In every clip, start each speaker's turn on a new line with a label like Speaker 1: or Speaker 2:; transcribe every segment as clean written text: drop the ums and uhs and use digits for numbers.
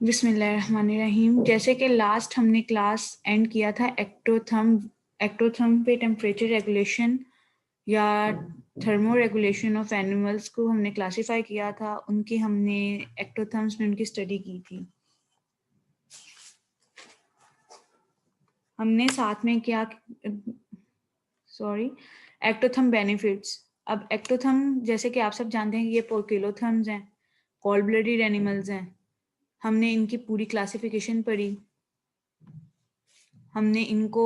Speaker 1: बिस्मिल्लाहिर्रहमानिर्रहीम। जैसे कि लास्ट हमने क्लास एंड किया था एक्टोथर्म पे टेम्परेचर रेगुलेशन या थर्मो रेगुलेशन ऑफ एनिमल्स को हमने क्लासिफाई किया था। उनकी हमने एक्टोथर्म्स में उनकी स्टडी की थी। हमने साथ में क्या एक्टोथर्म बेनिफिट्स। अब एक्टोथर्म जैसे कि आप सब जानते हैं कि ये पोर्किलोथर्म्स हैं, कोल्ड ब्लडेड एनिमल्स हैं। हमने इनकी पूरी क्लासिफिकेशन पढ़ी, हमने इनको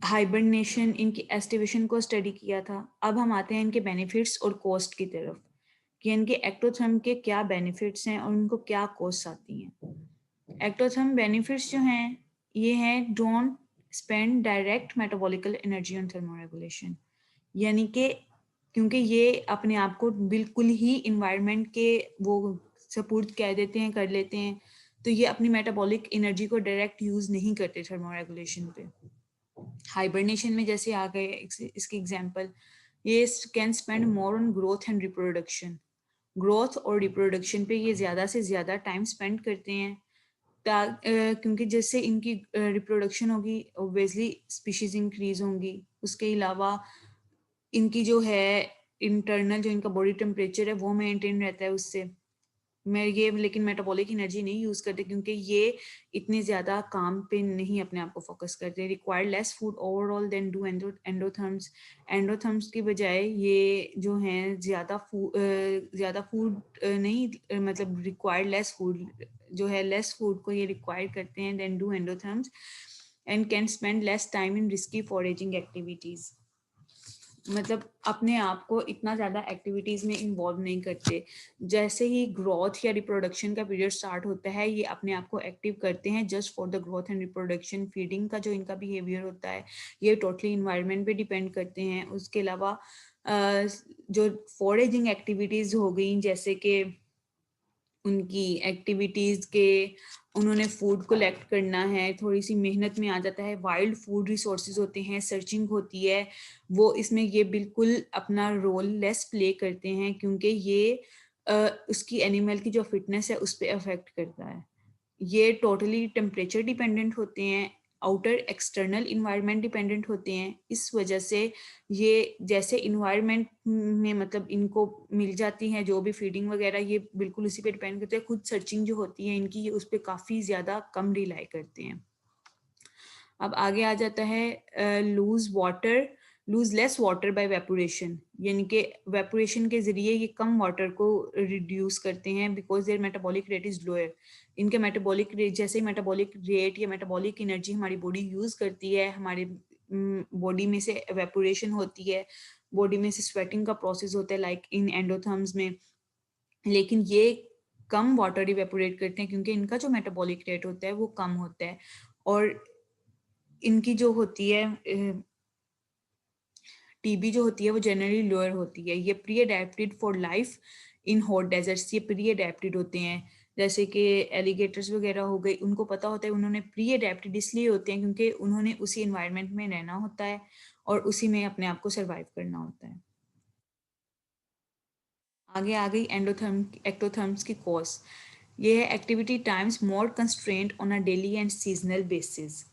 Speaker 1: हाइबरनेशन, इनकी एस्टिवेशन को स्टडी किया था। अब हम आते हैं इनके बेनिफिट्स और कॉस्ट की तरफ कि इनके एक्टोथर्म के क्या बेनिफिट्स हैं और उनको क्या कॉस्ट आती हैं। एक्टोथर्म बेनिफिट्स जो हैं ये हैं don't spend direct metabolical energy on thermoregulation, यानी कि क्योंकि ये अपने आप को बिल्कुल ही इन्वायरमेंट के वो सपोर्ट कह देते हैं, कर लेते हैं, तो ये अपनी मेटाबॉलिक एनर्जी को डायरेक्ट यूज नहीं करते थर्मोरेगुलेशन पे। हाइबरनेशन में जैसे आ गए इसकी एग्जांपल, ये can spend more on growth and reproduction. Growth और रिप्रोडक्शन पे ये ज़्यादा से ज़्यादा टाइम स्पेंड करते हैं क्योंकि जैसे इनकी रिप्रोडक्शन होगी ऑब्वियसली स्पीशीज इंक्रीज होंगी। उसके अलावा इनकी जो है इंटरनल जो इनका बॉडी टेम्परेचर है वो मेंटेन रहता है उससे। मैं ये लेकिन मेटाबॉलिक एनर्जी नहीं यूज करते क्योंकि ये इतने ज्यादा काम पे नहीं अपने आप को फोकस करते। Required less food overall than do endotherms. Endotherms की बजाय ये जो हैं ज्यादा फूड नहीं मतलब रिक्वायर्ड लेस फूड जो है लेस फूड को ये रिक्वायर करते हैं than do endotherms and can spend less time in risky foraging activities. मतलब अपने आप को इतना ज़्यादा एक्टिविटीज़ में इन्वॉल्व नहीं करते। जैसे ही ग्रोथ या रिप्रोडक्शन का पीरियड स्टार्ट होता है ये अपने आप को एक्टिव करते हैं just for the growth and reproduction. Feeding का जो इनका बिहेवियर होता है ये टोटली इन्वायरमेंट पे डिपेंड करते हैं। उसके अलावा जो फॉरेजिंग एक्टिविटीज़ हो गई जैसे कि उनकी एक्टिविटीज़ के उन्होंने फूड कलेक्ट करना है, थोड़ी सी मेहनत में आ जाता है। वाइल्ड फूड रिसोर्सेज होते हैं, सर्चिंग होती है, वो इसमें ये बिल्कुल अपना रोल लेस प्ले करते हैं क्योंकि ये उसकी एनिमल की जो फिटनेस है उस पर अफेक्ट करता है। ये टोटली टेम्परेचर डिपेंडेंट होते हैं, आउटर एक्सटर्नल इन्वायरमेंट डिपेंडेंट होते हैं। इस वजह से ये जैसे इन्वायरमेंट में मतलब इनको मिल जाती हैं जो भी फीडिंग वगैरह ये बिल्कुल उसी पे डिपेंड करते हैं। खुद सर्चिंग जो होती है इनकी ये उस पर काफ़ी ज़्यादा कम रिलाई करते हैं। अब आगे आ जाता है lose less water by evaporation, यानी कि वेपोरेशन के जरिए ये कम वाटर को रिड्यूस करते हैं because their metabolic rate is lower. इनके मेटाबॉलिक रेट जैसे मेटाबॉलिक रेट या मेटाबॉलिक एनर्जी हमारी बॉडी यूज करती है, हमारे बॉडी में से वेपोरेशन होती है, बॉडी में से स्वेटिंग का प्रोसेस होता है लाइक इन एंडोथर्म्स में, लेकिन ये कम वाटर इवेपोरेट करते हैं क्योंकि इनका जो मेटाबॉलिक रेट होता है वो कम होता है। और इनकी जो होती है टीबी जो होती है वो जनरली लोअर होती है। ये pre adapted for life in hot deserts, ये प्री अडेप्टेड होते हैं। जैसे कि एलिगेटर्स वगैरह हो गई, उनको पता होता है, उन्होंने प्री अडेप्टेड इसलिए होते हैं क्योंकि उन्होंने उसी इन्वायरमेंट में रहना होता है और उसी में अपने आप को सर्वाइव करना होता है। आगे आ गई एक्टोथर्म्स की कॉज। ये है activity times more constraint on a daily and seasonal basis,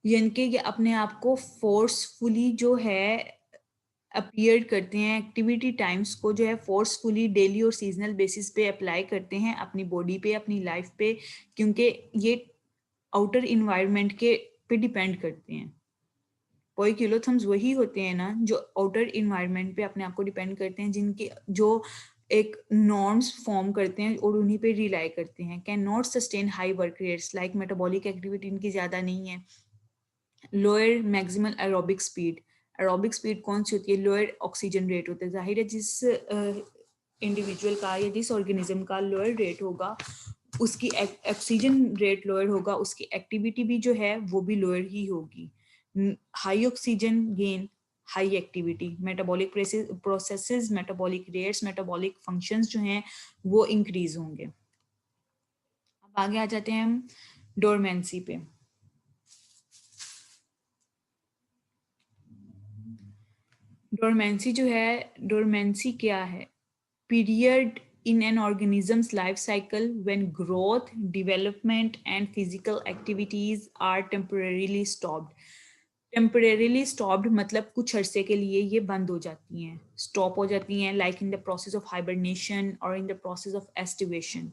Speaker 1: यानी कि ये अपने आप को फोर्सफुली जो है अपीयर करते हैं, एक्टिविटी टाइम्स को जो है फोर्सफुली डेली और सीजनल बेसिस पे अप्लाई करते हैं अपनी बॉडी पे, अपनी लाइफ पे, क्योंकि ये आउटर इन्वायरमेंट के पे डिपेंड करते हैं। पोइकिलोथर्म्स वही होते हैं ना जो आउटर इन्वायरमेंट पे अपने आप को डिपेंड करते हैं, जिनके जो एक नॉर्म्स फॉर्म करते हैं और उन्हीं पे रिलाई करते हैं। Can not sustain high work rates like metabolic activity इनकी ज़्यादा नहीं है। Lower maximal aerobic speed, aerobic speed कौन सी होती है? लोअर ऑक्सीजन रेट होता है। जाहिर है जिस इंडिविजुअल का या जिस ऑर्गेनिज्म का लोअर रेट होगा उसकी ऑक्सीजन रेट लोअर होगा, उसकी एक्टिविटी भी जो है वो भी लोअर ही होगी। High oxygen gain, high activity, metabolic processes, metabolic rates, metabolic functions जो हैं वो इंक्रीज होंगे। अब आगे आ जाते हैं हम डोरमेंसी पे। डोरमेंसी जो है, डोरमेंसी क्या है? Period in an organism's life cycle when growth, development and physical activities are temporarily stopped. Temporarily stopped मतलब कुछ अरसे के लिए ये बंद हो जाती हैं, स्टॉप हो जाती हैं, like in the process of hibernation और in the process of aestivation.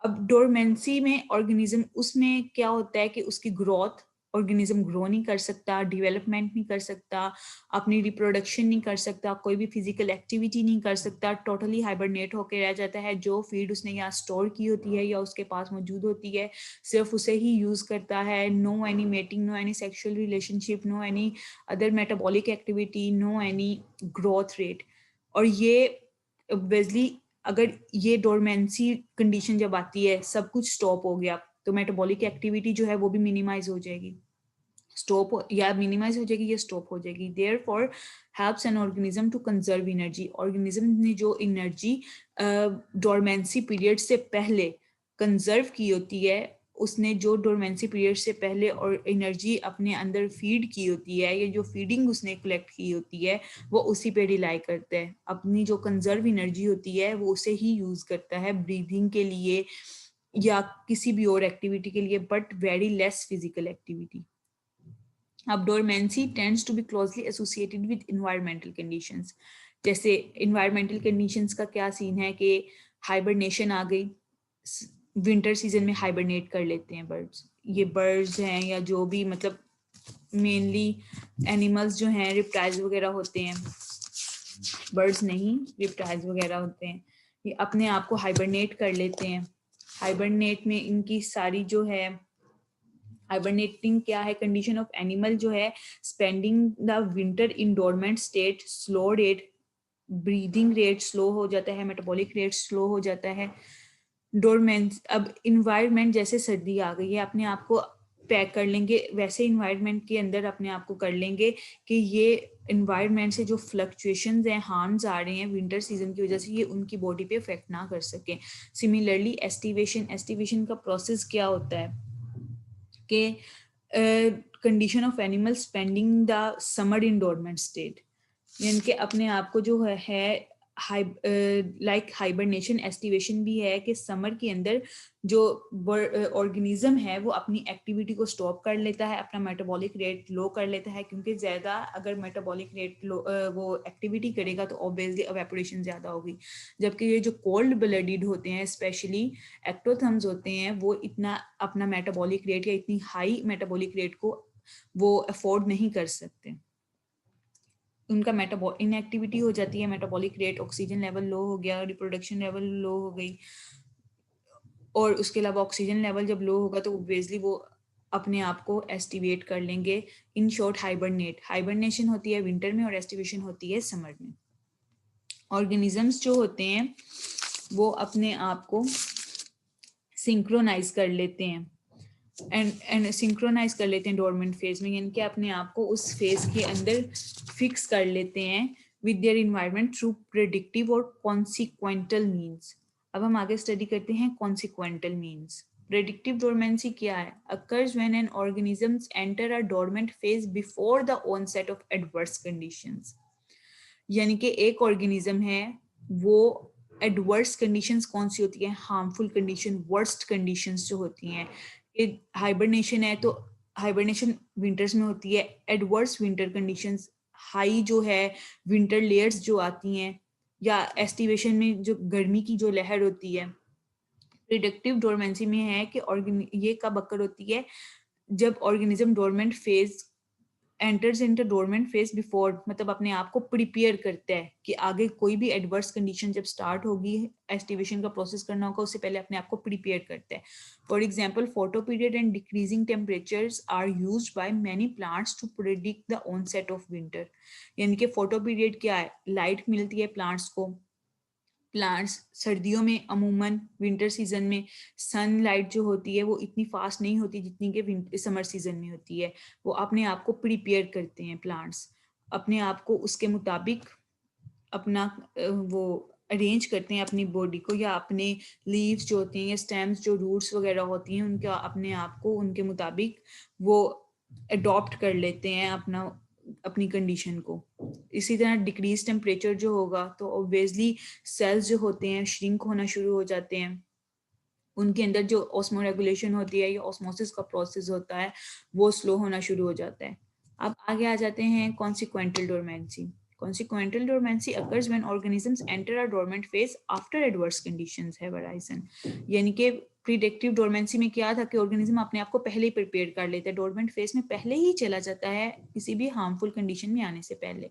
Speaker 1: अब डोरमेंसी में ऑर्गेनिज्म उसमें क्या होता है कि उसकी ग्रोथ, ऑर्गेनिज्म ग्रो नहीं कर सकता, डेवलपमेंट नहीं कर सकता, अपनी रिप्रोडक्शन नहीं कर सकता, कोई भी फिजिकल एक्टिविटी नहीं कर सकता, टोटली हाइबरनेट होकर रह जाता है. जो फीड उसने यहाँ स्टोर की होती है या उसके पास मौजूद होती है सिर्फ उसे ही यूज करता है. No any mating, no any sexual relationship, no any other metabolic activity, no any growth rate. और ये ऑब्वियसली अगर ये डोरमेंसी कंडीशन जब आती है, सब कुछ स्टॉप हो गया, तो मेटाबॉलिक एक्टिविटी जो है वो भी मिनिमाइज हो जाएगी, स्टॉप या मिनिमाइज हो जाएगी या स्टॉप हो जाएगी. Therefore helps an organism to conserve energy. Organism ने जो एनर्जी डोरमेंसी पीरियड से पहले कंजर्व की होती है, उसने जो डोरमेंसी पीरियड से पहले और एनर्जी अपने अंदर फीड की होती है, या जो फीडिंग उसने कलेक्ट की होती है, वो उसी पे रिलाई करता है. अपनी जो कंजर्व एनर्जी होती है वो उसे ही यूज करता है ब्रीदिंग के लिए या किसी भी और एक्टिविटी के लिए, but very less physical activity. अब dormancy tends to be closely associated with environmental conditions. जैसे इन्वायरमेंटल कंडीशंस का क्या सीन है कि हाइबरनेशन आ गई, विंटर सीजन में हाइबरनेट कर लेते हैं बर्ड्स. ये बर्ड्स हैं या जो भी मतलब मेनली एनिमल्स जो हैं, रिप्टाइल्स वगैरह होते हैं, बर्ड्स नहीं रिप्टाइल्स वगैरह होते हैं, ये अपने आप को हाइबरनेट कर लेते हैं. हाइबरनेट में इनकी सारी जो है, हाइबरनेटिंग क्या है, कंडीशन ऑफ एनिमल जो है spending the winter in dormant state, slow rate, breathing rate slow हो जाता है, मेटाबॉलिक रेट स्लो हो जाता है. डोरमेंट, अब इन्वायरमेंट जैसे सर्दी आ गई है, अपने आप को पैक कर लेंगे, वैसे इन्वायरमेंट के अंदर अपने आप को कर लेंगे कि ये इन्वायरमेंट से जो फ्लक्चुएशंस हैं, हार्म्स आ रहे हैं विंटर सीजन की वजह से, ये उनकी बॉडी पे इफेक्ट ना कर सके. सिमिलरली एस्टिवेशन, एस्टिवेशन का प्रोसेस क्या होता है कि condition of animal spending the summer in dormant state, यानी कि अपने आप को जो है लाइक हाइबरनेशन, एस्टिवेशन भी है कि समर के अंदर जो ऑर्गेनिज्म है वो अपनी एक्टिविटी को स्टॉप कर लेता है, अपना मेटाबॉलिक रेट लो कर लेता है, क्योंकि ज़्यादा अगर मेटाबॉलिक रेट वो एक्टिविटी करेगा तो ऑब्वियसली एवेपोरेशन ज़्यादा होगी. जबकि ये जो कोल्ड ब्लडेड होते हैं, स्पेशली एक्टोथर्म्स होते हैं, वो इतना अपना मेटाबॉलिक रेट या इतनी हाई मेटाबॉलिक रेट को वो अफोर्ड नहीं कर सकते. उनका इनएक्टिविटी हो जाती है, metabolic rate, oxygen level low हो गया, रिप्रोडक्शन लेवल लो हो गई, और उसके अलावा ऑक्सीजन लेवल जब लो होगा तो ऑब्वियसली वो अपने आप को एस्टिवेट कर लेंगे. इन शॉर्ट हाइबरनेट, हाइबरनेशन होती है विंटर में और एस्टिवेशन होती है समर में. ऑर्गेनिजम्स जो होते हैं वो अपने आप को सिंक्रोनाइज कर लेते हैं एंड सिंक्रोनाइज कर लेते हैं डोरमेंट फेज में, यानी कि अपने आप को उस फेज के अंदर फिक्स कर लेते हैं with their environment through predictive और कॉन्सिक्वेंटल मीन्स. अब हम आगे स्टडी करते हैं कॉन्सिक्वेंटल मीन्स. प्रेडिक्टिव डोरमेंसी क्या है? Occurs when an organisms enter a dormant phase before the onset of adverse conditions. यानी कि एक ऑर्गेनिज्म है, वो एडवर्स कंडीशंस कौन सी होती है, हार्मफुल कंडीशन, वर्स्ट कंडीशंस जो होती हैं. हाइबरनेशन है तो हाइबरनेशन विंटर्स में होती है. एडवर्स विंटर कंडीशंस, हाई जो है विंटर लेयर्स जो आती हैं, या एस्टिवेशन में जो गर्मी की जो लहर होती है. प्रिडिक्टिव डोरमेंसी में है कि ये कब अकर होती है, जब organism dormant phase enters into dormant phase before, मतलब अपने आप को प्रिपेयर करता है कि आगे कोई भी एडवर्स कंडीशन जब स्टार्ट होगी, एस्टिवेशन का प्रोसेस करना होगा, उससे पहले अपने आप को प्रिपेयर करता है. For example photo period and decreasing temperatures are used by many plants to predict the onset of winter. यानी कि फोटो पीरियड क्या है, लाइट मिलती है प्लांट्स को. प्लांट्स सर्दियों में अमूमन विंटर सीजन में सनलाइट जो होती है वो इतनी फास्ट नहीं होती जितनी कि समर सीजन में होती है. वो अपने आप को प्रिपेयर करते हैं प्लांट्स, अपने आप को उसके मुताबिक अपना वो अरेंज करते हैं अपनी बॉडी को, या अपने लीव्स जो होती हैं या स्टेम्स जो रूट्स वगैरह होती हैं उनका अपने आप को उनके मुताबिक वो अडॉप्ट कर लेते हैं, अपना अपनी कंडीशन को। इसी तरह डिक्रीज टेम्परेचर जो होगा तो ऑब्वियसली सेल्स जो होते हैं श्रिंक होना शुरू हो जाते हैं, उनके अंदर जो ऑस्मो रेगुलेशन होती है या ऑस्मोसिस का प्रोसेस होता है वो स्लो होना शुरू हो जाता है। अब आगे आ जाते हैं कॉन्सिक्वेंटल dormancy. Consequential dormancy occurs when organisms enter a dormant phase after adverse conditions have arisen. यानी कि प्रीडिक्टिव डोरमेंसी में क्या था कि ऑर्गेनिज्म अपने आप को पहले ही प्रिपेयर कर लेता है, डोरमेंट फेज में पहले ही चला जाता है किसी भी हार्मफुल कंडीशन में आने से पहले।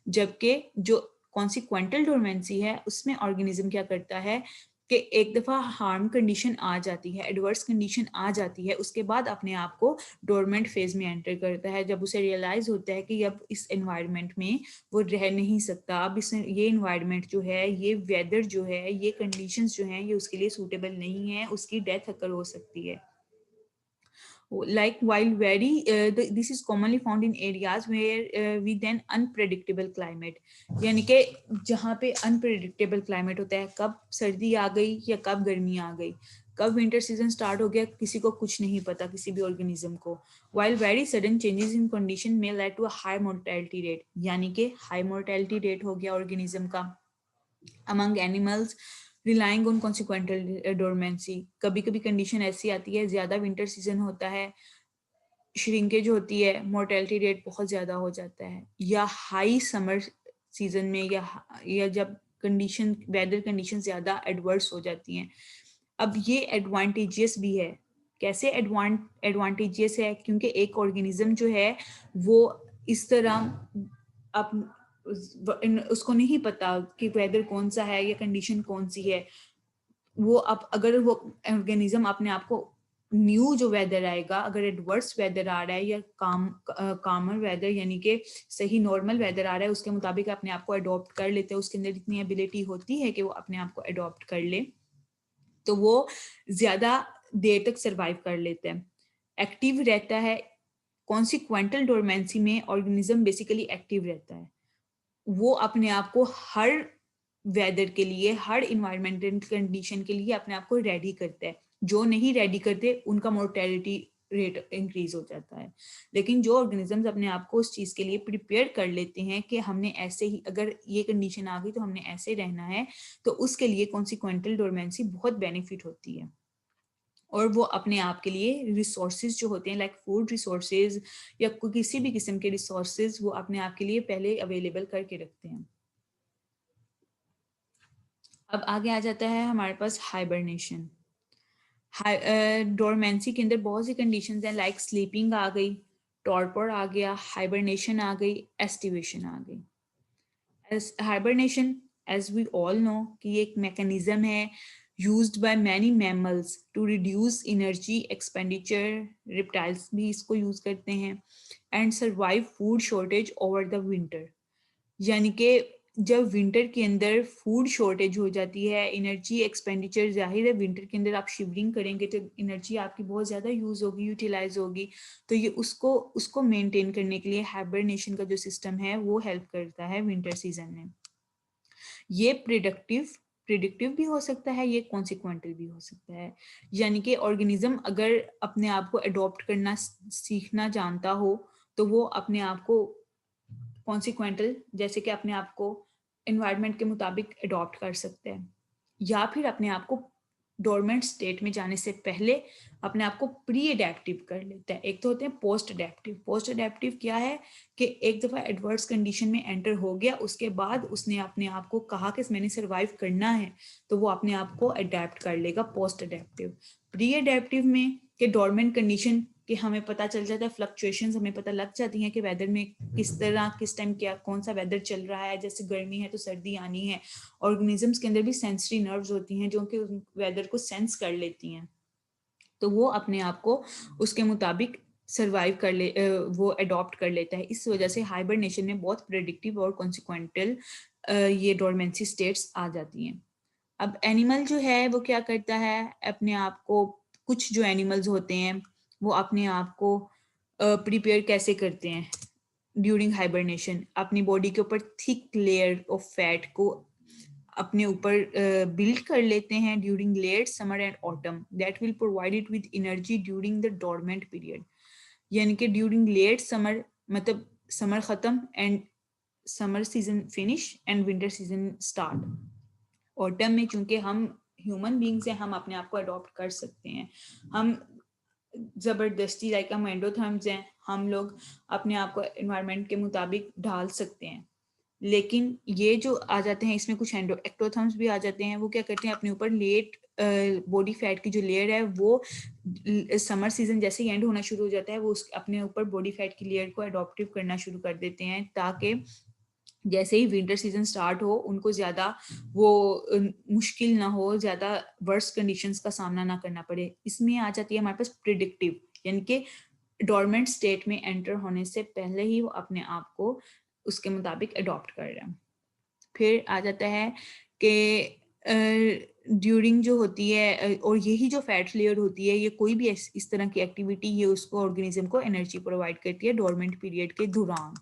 Speaker 1: जबकि जो कॉन्सिक्वेंटल डोरमेंसी है उसमें ऑर्गेनिज्म क्या करता है कि एक दफा हार्म कंडीशन आ जाती है, एडवर्स कंडीशन आ जाती है, उसके बाद अपने आप को डोरमेंट फेज में एंटर करता है, जब उसे रियलाइज होता है कि अब इस एनवायरनमेंट में वो रह नहीं सकता, अब इस ये एनवायरनमेंट जो है, ये वेदर जो है, ये कंडीशंस जो हैं, ये उसके लिए सूटेबल नहीं है, उसकी डेथ अकर हो सकती है। Like while very this is commonly found in areas where we then unpredictable climate, यानी कि जहाँ पे unpredictable climate होता है, कब सर्दी आ गई या कब गर्मी आ गई, कब विंटर सीजन स्टार्ट हो गया, किसी को कुछ नहीं पता, किसी भी ऑर्गेनिज्म को। while very sudden changes in condition may lead to a high mortality rate, यानी कि हाई मोर्टेलिटी रेट हो गया ऑर्गेनिज्म का among animals relying on consequential dormancy। कभी कभी कंडीशन ऐसी आती है, ज्यादा विंटर सीजन होता है, श्रिंकेज होती है, मोर्टेलिटी रेट बहुत ज्यादा हो जाता है, या हाई समर सीजन में या जब कंडीशन वेदर कंडीशन ज्यादा एडवर्स हो जाती हैं। अब ये एडवांटेजियस भी है। कैसे एडवांटेजियस है? क्योंकि एक ऑर्गेनिज्म जो है वो इस तरह उसको नहीं पता कि वेदर कौन सा है या कंडीशन कौन सी है। वो अब अगर वो ऑर्गेनिज्म अपने आप को न्यू जो वेदर आएगा, अगर एडवर्स वेदर आ रहा है या कामर वेदर यानी कि सही नॉर्मल वेदर आ रहा है, उसके मुताबिक अपने आप को अडॉप्ट कर लेते हैं, उसके अंदर इतनी एबिलिटी होती है कि वो अपने आप को अडॉप्ट कर ले, तो वो ज्यादा देर तक सरवाइव कर लेते हैं, एक्टिव रहता है। कॉन्सिक्वेंटल डोरमेंसी में ऑर्गेनिज्म बेसिकली एक्टिव रहता है, वो अपने आप को हर वेदर के लिए, हर इन्वायरमेंटल कंडीशन के लिए अपने आप को रेडी करता है। जो नहीं रेडी करते उनका मोर्टेलिटी रेट इंक्रीज हो जाता है। लेकिन जो ऑर्गेनिजम्स अपने आप को उस चीज के लिए प्रिपेयर कर लेते हैं कि हमने ऐसे ही, अगर ये कंडीशन आ गई तो हमने ऐसे रहना है, तो उसके लिए कॉन्सिक्वेंटल डोरमेंसी बहुत बेनिफिट होती है। और वो अपने आप के लिए रिसोर्सेज जो होते हैं, लाइक फूड रिसोर्सेज या किसी भी किस्म के रिसोर्सेज, वो अपने आप के लिए पहले अवेलेबल करके रखते हैं। अब आगे आ जाता है हमारे पास हाइबरनेशन। डोरमेंसी के अंदर बहुत सी कंडीशंस हैं, लाइक स्लीपिंग आ गई, टॉर्पर आ गया, हाइबरनेशन आ गई, एस्टिवेशन आ गई। Hibernation, as we all know, कि एक मैकेनिज्म है used by many mammals to reduce energy expenditure, reptiles भी इसको यूज करते हैं, and survive food shortage over the winter। यानी कि जब विंटर के अंदर फूड शॉर्टेज हो जाती है, एनर्जी एक्सपेंडिचर, जाहिर है विंटर के अंदर आप शिवरिंग करेंगे तो एनर्जी आपकी बहुत ज़्यादा यूज़ होगी, यूटिलाइज होगी, तो ये उसको मेंटेन करने के लिए हाइबरनेशन का जो सिस्टम है वो हेल्प करता है विंटर सीजन में। ये प्रिडिक्टिव भी हो सकता है, ये कॉन्सिक्वेंटल भी हो सकता है। यानी कि ऑर्गेनिज्म अगर अपने आप को अडॉप्ट करना सीखना जानता हो तो वो अपने आप को कॉन्सिक्वेंटल, जैसे कि अपने आप को एनवायरनमेंट के मुताबिक अडॉप्ट कर सकते हैं, या फिर अपने आप को डोरमेंट स्टेट में जाने से पहले अपने आप को प्री अडेप्टिव कर लेता है। एक तो होते हैं पोस्ट अडेप्टिव। पोस्ट अडेप्टिव क्या है कि एक दफा एडवर्स कंडीशन में एंटर हो गया, उसके बाद उसने अपने आप को कहा कि मैंने सरवाइव करना है, तो वो अपने आप को अडेप्ट कर लेगा, पोस्ट अडेप्टिव। प्री अडेप्टिव में कि डोरमेंट कंडीशन कि हमें पता चल जाता है, फ्लक्चुएशंस हमें पता लग जाती हैं कि वेदर में किस तरह किस टाइम क्या कौन सा वेदर चल रहा है, जैसे गर्मी है तो सर्दी आनी है। ऑर्गेनिजम्स के अंदर भी सेंसरी नर्व्स होती हैं जो कि वेदर को सेंस कर लेती हैं, तो वो अपने आप को उसके मुताबिक सरवाइव कर ले, वो अडॉप्ट कर लेता है। इस वजह से हाइबरनेशन में बहुत प्रेडिक्टिव और कॉन्सिक्वेंटल ये डोरमेंसी स्टेट्स आ जाती हैं। अब एनिमल जो है वो क्या करता है, अपने आप को, कुछ जो एनिमल्स होते हैं वो अपने आप को प्रिपेयर कैसे करते हैं ड्यूरिंग हाइबरनेशन, अपनी बॉडी के ऊपर थिक लेयर ऑफ फैट को अपने ऊपर बिल्ड कर लेते हैं during late summer and autumn, that will provide it with energy during the dormant period. यानी कि ड्यूरिंग लेट समर, मतलब समर खत्म and summer season finish and winter season start. Autumn में चूंकि हम ह्यूमन बींग्स हैं, हम अपने आप को अडॉप्ट कर सकते हैं, हम जबरदस्ती लाइक हम एंडोथर्म्स हैं, हम लोग अपने आप को एनवायरनमेंट के मुताबिक ढाल सकते हैं। लेकिन ये जो आ जाते हैं इसमें कुछ एक्टोथर्म्स भी आ जाते हैं, वो क्या करते हैं अपने ऊपर लेट बॉडी फैट की जो लेयर है वो समर सीजन जैसे ही एंड होना शुरू हो जाता है वो अपने ऊपर बॉडी फैट की लेयर को अडॉप्टिव करना शुरू कर देते हैं, ताकि जैसे ही विंटर सीजन स्टार्ट हो उनको ज्यादा वो मुश्किल ना हो, ज्यादा वर्स्ट कंडीशंस का सामना ना करना पड़े। इसमें आ जाती है हमारे पास प्रिडिक्टिव, यानी कि डोरमेंट स्टेट में एंटर होने से पहले ही वो अपने आप को उसके मुताबिक अडॉप्ट कर रहे हैं। फिर आ जाता है कि ड्यूरिंग जो होती है और यही जो फैट लेयर होती है, ये कोई भी इस तरह की एक्टिविटी ये उसको ऑर्गेनिज्म को एनर्जी प्रोवाइड करती है डोरमेंट पीरियड के दौरान।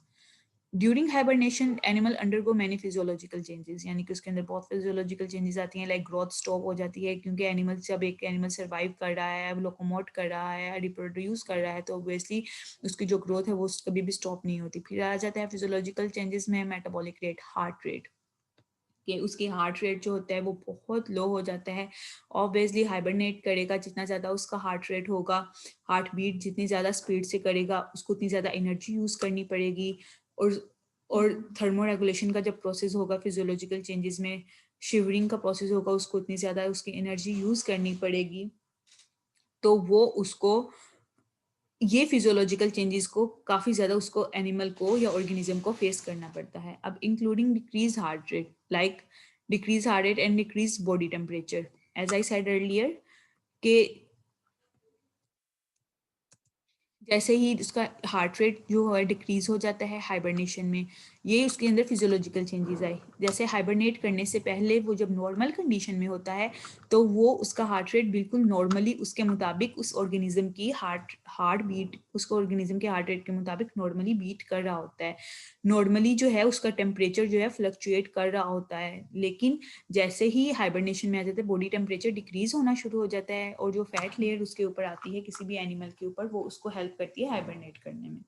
Speaker 1: During hibernation animal undergo many physiological changes, यानी कि उसके अंदर बहुत फिजियोलॉजिकल चेंजेस आती हैं, लाइक ग्रोथ स्टॉप हो जाती है, क्योंकि एनिमल जब एक एनिमल सर्वाइव कर रहा है, लोकोमोट कर रहा है, रिप्रोड्यूस कर रहा है, तो ऑब्वियसली उसकी जो ग्रोथ है वो कभी भी स्टॉप नहीं होती। फिर आ जाता है फिजियोलॉजिकल चेंजेस में मेटाबॉलिक रेट, हार्ट रेट, कि उसकी हार्ट रेट जो होता है वो बहुत लो हो जाता है। ऑब्वियसली हाइबरनेट करेगा, जितना ज़्यादा उसका हार्ट रेट होगा, हार्ट बीट जितनी ज़्यादा स्पीड से करेगा उसको उतनी ज़्यादा एनर्जी यूज़ करनी पड़ेगी। और थर्मो रेगुलेशन का जब प्रोसेस होगा फिजियोलॉजिकल चेंजेस में, शिवरिंग का प्रोसेस होगा, उसको उतनी ज़्यादा उसकी एनर्जी यूज़ करनी पड़ेगी, तो वो उसको ये फिजियोलॉजिकल चेंजेस को काफ़ी ज़्यादा उसको एनिमल को या ऑर्गेनिज्म को फेस करना पड़ता है। अब including decrease heart rate, like decrease heart rate and decrease body temperature, as I said earlier, के जैसे ही उसका हार्ट रेट जो है डिक्रीज हो जाता है हाइबरनेशन में, ये उसके अंदर फिजियोलॉजिकल चेंजेस आए। जैसे हाइबरनेट करने से पहले वो जब नॉर्मल कंडीशन में होता है तो वो उसका हार्ट रेट बिल्कुल नॉर्मली उसके मुताबिक उस ऑर्गेनिज्म की हार्ट बीट उसको ऑर्गेनिज्म के हार्ट रेट के मुताबिक नॉर्मली बीट कर रहा होता है। नॉर्मली जो है उसका टेम्परेचर जो है फ्लक्चुएट कर रहा होता है, लेकिन जैसे ही हाइबरनेशन में आ जाता है बॉडी टेम्परेचर डिक्रीज होना शुरू हो जाता है, और जो फैट लेयर उसके ऊपर आती है किसी भी एनिमल के ऊपर, वो उसको हेल्प करती है हाइबरनेट करने में।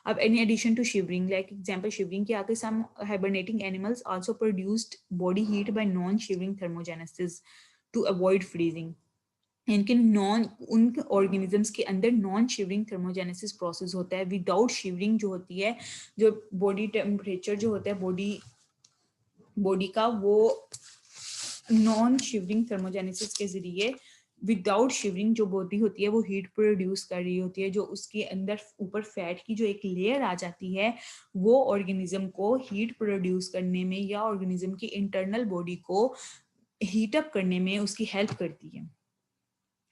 Speaker 1: अब in addition to shivering, like example shivering के आगे, some hibernating animals also produced body heat by non-shivering thermogenesis to avoid freezing। इनके उनके ऑर्गेनिजम्स के अंदर नॉन शिवरिंग थर्मोजेनेसिस प्रोसेस होता है। विदाउट शिवरिंग जो होती है, जो बॉडी टेम्परेचर जो होता है बॉडी का, वो नॉन शिवरिंग थर्मोजेनेसिस के जरिए विदाउट शिवरिंग जो बॉडी होती है वो हीट प्रोड्यूस कर रही होती है। जो उसके अंदर ऊपर फैट की जो एक लेयर आ जाती है वो ऑर्गेनिज्म को हीट प्रोड्यूस करने में या ऑर्गेनिज्म की इंटरनल बॉडी को हीट अप करने में उसकी हेल्प करती है।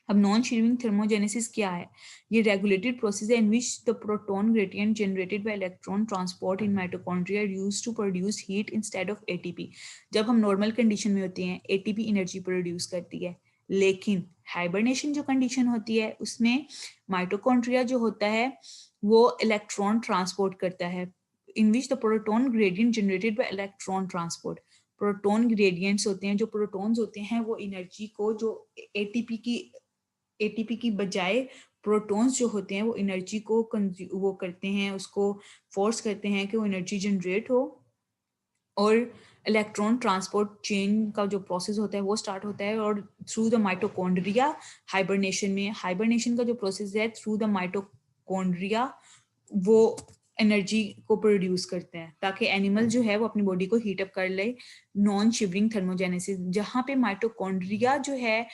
Speaker 1: अब नॉन शिवरिंग थर्मोजेनेसिस क्या है? ये रेगुलेटेड प्रोसेस है in which the proton gradient generated by electron transport in mitochondria used to produce heat instead of ATP. जब हम नॉर्मल कंडीशन में होते हैं एटीपी एनर्जी प्रोड्यूस करती है, लेकिन हाइबरनेशन जो कंडीशन होती है उसमें माइटोकॉन्ड्रिया जो होता है वो इलेक्ट्रॉन ट्रांसपोर्ट करता है, in which the proton gradient generated by electron transport. Proton gradients होते हैं, जो प्रोटॉन्स होते हैं वो एनर्जी को, जो एटीपी की बजाय प्रोटॉन्स जो होते हैं वो एनर्जी को वो करते हैं, उसको फोर्स करते हैं कि वो एनर्जी जनरेट हो, और इलेक्ट्रॉन ट्रांसपोर्ट चेन का जो प्रोसेस होता है वो स्टार्ट होता है। और थ्रू द माइटोकॉन्ड्रिया हाइबरनेशन का जो प्रोसेस है थ्रू द माइटोकॉन्ड्रिया वो एनर्जी को प्रोड्यूस करते हैं ताकि एनिमल जो है वो अपनी बॉडी को हीट अप कर ले। नॉन शिवरिंग थर्मोजेनेसिस, जहाँ पे माइटोकॉन्ड्रिया जो है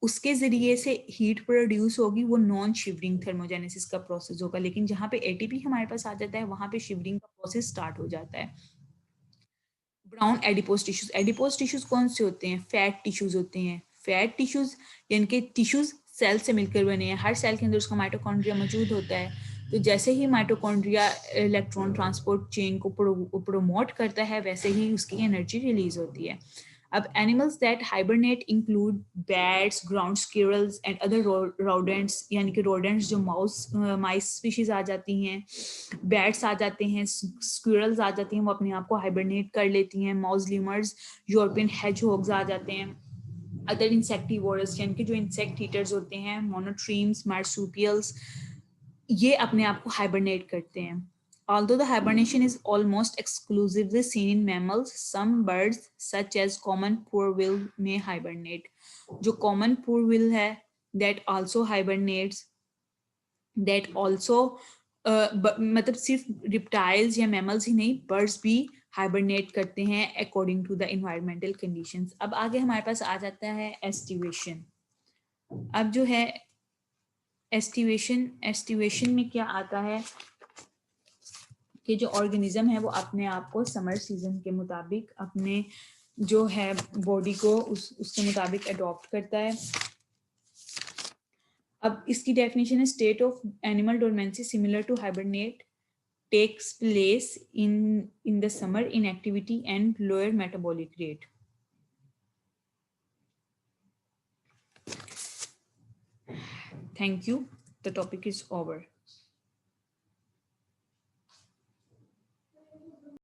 Speaker 1: उसके जरिए से हीट प्रोड्यूस होगी, वो नॉन शिवरिंग थर्मोजेनेसिस का प्रोसेस होगा। लेकिन जहाँ पे एटीपी हमारे पास आ जाता है वहां पे शिवरिंग का प्रोसेस स्टार्ट हो जाता है। ब्राउन एडिपोज टिश्यूज कौन से होते हैं? फैट टिश्यूज होते हैं। फैट टिश्यूज यानी कि टिश्यूज सेल से मिलकर बने हैं, हर सेल के अंदर उसका माइटोकॉन्ड्रिया मौजूद होता है। तो जैसे ही माइटोकॉन्ड्रिया इलेक्ट्रॉन ट्रांसपोर्ट चेन को प्रोमोट करता है वैसे ही उसकी एनर्जी रिलीज होती है। अब animals that hibernate include bats, ground squirrels and other rodents, यानी कि रोडेंट्स जो माइस स्पीशीज आ जाती हैं, बैट्स आ जाते हैं, स्क्विरल्स आ जाती हैं, वो अपने आप को हाइबरनेट कर लेती हैं, माउस लीमर्स, यूरोपियन हेजहॉग्स आ जाते हैं, अदर इंसेक्टिवोरस यानी कि जो इंसेक्ट ईटर्स होते हैं, मोनोट्रीम्स, मार्सुपियल्स, ये अपने आप को हाइबरनेट करते हैं। Although the hibernation is almost exclusively seen in mammals, some birds such as common purrwill may hibernate. जो common purrwill है, that also hibernates, that also मतलब सिर्फ रिप्टाइल्स या मैमल्स ही नहीं, बर्ड्स भी हाइबरनेट करते हैं according to the environmental conditions. अब आगे हमारे पास आ जाता है एस्टिवेशन. अब जो है एस्टिवेशन में क्या आता है कि जो ऑर्गेनिज्म है वो अपने आप को समर सीजन के मुताबिक अपने जो है बॉडी को उसके मुताबिक अडॉप्ट करता है. अब इसकी डेफिनेशन है state of animal dormancy similar to hibernate takes place in the summer inactivity and lower metabolic rate. Thank you. The topic is over.